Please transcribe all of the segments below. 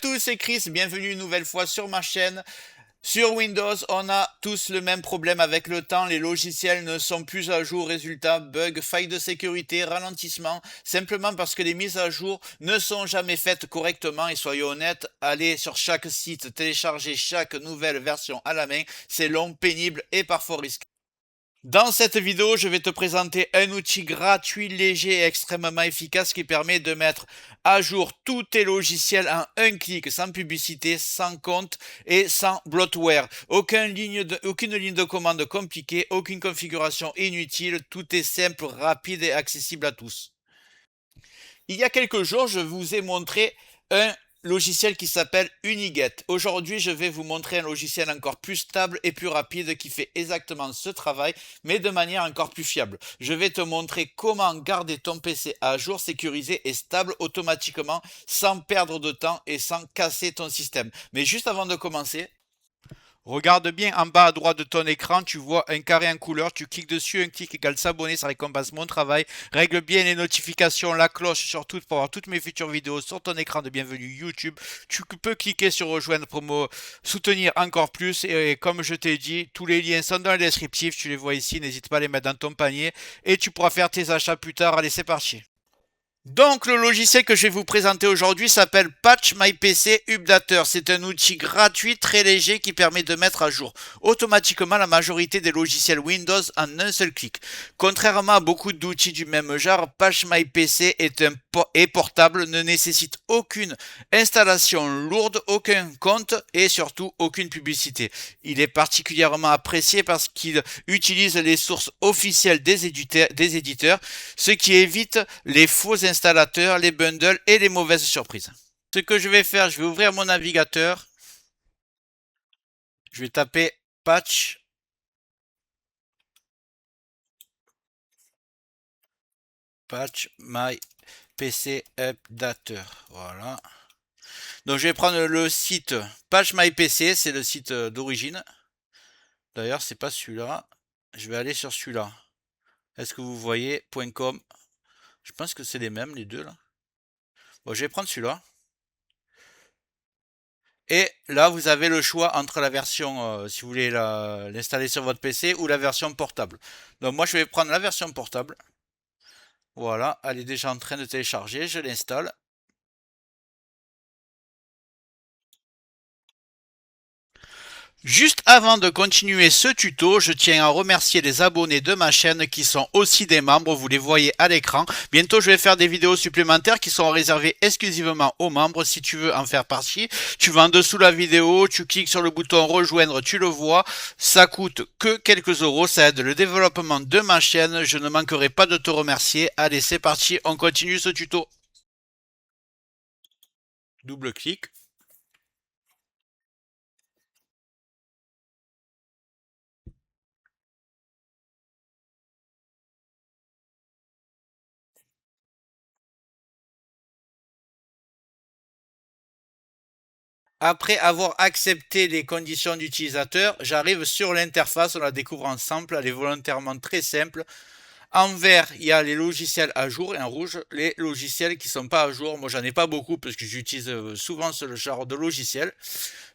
tous, c'est Chris, bienvenue une nouvelle fois sur ma chaîne. Sur Windows, on a tous le même problème avec le temps, les logiciels ne sont plus à jour, résultat, bugs, failles de sécurité, ralentissement, simplement parce que les mises à jour ne sont jamais faites correctement et soyons honnêtes, aller sur chaque site, télécharger chaque nouvelle version à la main, c'est long, pénible et parfois risqué. Dans cette vidéo, je vais te présenter un outil gratuit, léger et extrêmement efficace qui permet de mettre à jour tous tes logiciels en un clic, sans publicité, sans compte et sans bloatware. Aucune ligne de commande compliquée, aucune configuration inutile, tout est simple, rapide et accessible à tous. Il y a quelques jours, je vous ai montré un logiciel qui s'appelle Uniget. Aujourd'hui, je vais vous montrer un logiciel encore plus stable et plus rapide qui fait exactement ce travail, mais de manière encore plus fiable. Je vais te montrer comment garder ton PC à jour, sécurisé et stable automatiquement sans perdre de temps et sans casser ton système. Mais juste avant de commencer, regarde bien en bas à droite de ton écran, tu vois un carré en couleur, tu cliques dessus, un clic égale s'abonner, ça récompense mon travail. Règle bien les notifications, la cloche surtout pour avoir toutes mes futures vidéos sur ton écran de bienvenue YouTube. Tu peux cliquer sur rejoindre pour me soutenir encore plus et comme je t'ai dit, tous les liens sont dans le descriptif, tu les vois ici, n'hésite pas à les mettre dans ton panier et tu pourras faire tes achats plus tard. Allez, c'est parti. Donc le logiciel que je vais vous présenter aujourd'hui s'appelle Patch My PC Updater. C'est un outil gratuit très léger qui permet de mettre à jour automatiquement la majorité des logiciels Windows en un seul clic. Contrairement à beaucoup d'outils du même genre, Patch My PC est portable, ne nécessite aucune installation lourde, aucun compte et surtout aucune publicité. Il est particulièrement apprécié parce qu'il utilise les sources officielles des éditeurs, ce qui évite les faux installateurs, les bundles et les mauvaises surprises. Ce que je vais faire, je vais ouvrir mon navigateur. Je vais taper patch my PC updater. Voilà. Donc je vais prendre le site patch my PC, c'est le site d'origine. D'ailleurs, c'est pas celui-là. Je vais aller sur celui-là. Est-ce que vous voyez .com? Je pense que c'est les mêmes, les deux là. Bon, je vais prendre celui-là. Et là, vous avez le choix entre la version, si vous voulez l'installer sur votre PC, ou la version portable. Donc moi, je vais prendre la version portable. Voilà, elle est déjà en train de télécharger, je l'installe. Juste avant de continuer ce tuto, je tiens à remercier les abonnés de ma chaîne qui sont aussi des membres, vous les voyez à l'écran. Bientôt, je vais faire des vidéos supplémentaires qui sont réservées exclusivement aux membres. Si tu veux en faire partie, tu vas en dessous de la vidéo, tu cliques sur le bouton rejoindre, tu le vois. Ça coûte que quelques euros, ça aide le développement de ma chaîne. Je ne manquerai pas de te remercier. Allez, c'est parti, on continue ce tuto. Double clic. Après avoir accepté les conditions d'utilisateur, j'arrive sur l'interface, on la découvre ensemble, elle est volontairement très simple. En vert, il y a les logiciels à jour et en rouge, les logiciels qui ne sont pas à jour. Moi, j'en ai pas beaucoup parce que j'utilise souvent ce genre de logiciel.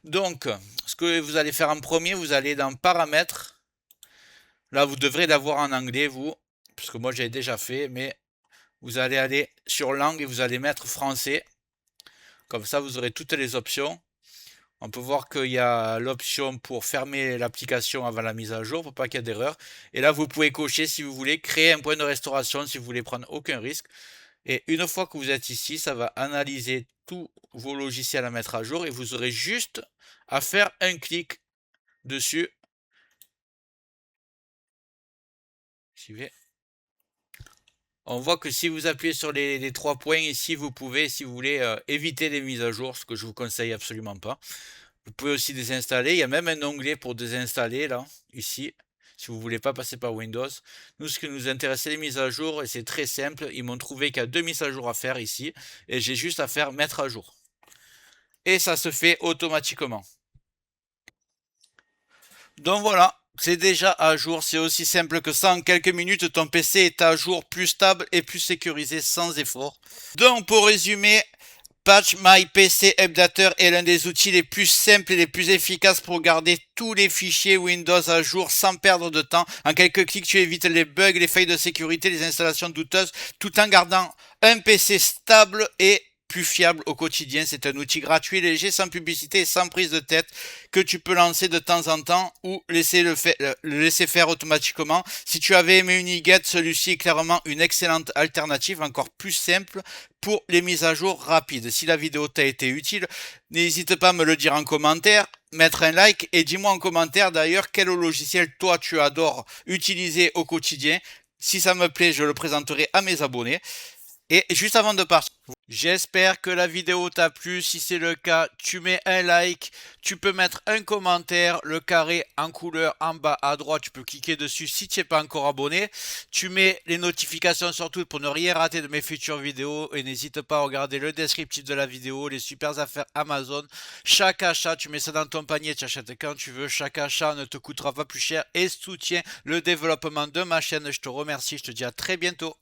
Donc, ce que vous allez faire en premier, vous allez dans Paramètres. Là, vous devrez l'avoir en anglais, vous, parce que moi, j'ai déjà fait, mais vous allez aller sur Langue et vous allez mettre Français. Comme ça, vous aurez toutes les options. On peut voir qu'il y a l'option pour fermer l'application avant la mise à jour pour pas qu'il y ait d'erreur. Et là, vous pouvez cocher si vous voulez créer un point de restauration si vous voulez prendre aucun risque. Et une fois que vous êtes ici, ça va analyser tous vos logiciels à mettre à jour et vous aurez juste à faire un clic dessus. Suivez. On voit que si vous appuyez sur les 3 points ici, vous pouvez, si vous voulez, éviter les mises à jour, ce que je vous conseille absolument pas. Vous pouvez aussi désinstaller. Il y a même un onglet pour désinstaller là, ici, si vous ne voulez pas passer par Windows. Nous, ce qui nous intéresse, c'est les mises à jour et c'est très simple. Ils m'ont trouvé qu'il y a 2 mises à jour à faire ici et j'ai juste à faire mettre à jour. Et ça se fait automatiquement. Donc voilà, c'est déjà à jour. C'est aussi simple que ça. En quelques minutes, ton PC est à jour, plus stable et plus sécurisé sans effort. Donc pour résumer, Patch My PC Updater est l'un des outils les plus simples et les plus efficaces pour garder tous les fichiers Windows à jour sans perdre de temps. En quelques clics, tu évites les bugs, les failles de sécurité, les installations douteuses, tout en gardant un PC stable et plus fiable au quotidien. C'est un outil gratuit, léger, sans publicité et sans prise de tête que tu peux lancer de temps en temps ou le laisser faire automatiquement. Si tu avais aimé Uniget, celui-ci est clairement une excellente alternative, encore plus simple pour les mises à jour rapides. Si la vidéo t'a été utile, n'hésite pas à me le dire en commentaire, mettre un like et dis-moi en commentaire d'ailleurs quel logiciel toi tu adores utiliser au quotidien. Si ça me plaît, je le présenterai à mes abonnés. Et juste avant de partir, j'espère que la vidéo t'a plu. Si c'est le cas, tu mets un like, tu peux mettre un commentaire, le carré en couleur en bas à droite, tu peux cliquer dessus si tu n'es pas encore abonné. Tu mets les notifications surtout pour ne rien rater de mes futures vidéos et n'hésite pas à regarder le descriptif de la vidéo, les super affaires Amazon. Chaque achat, tu mets ça dans ton panier, tu achètes quand tu veux. Chaque achat ne te coûtera pas plus cher et soutient le développement de ma chaîne. Je te remercie, je te dis à très bientôt.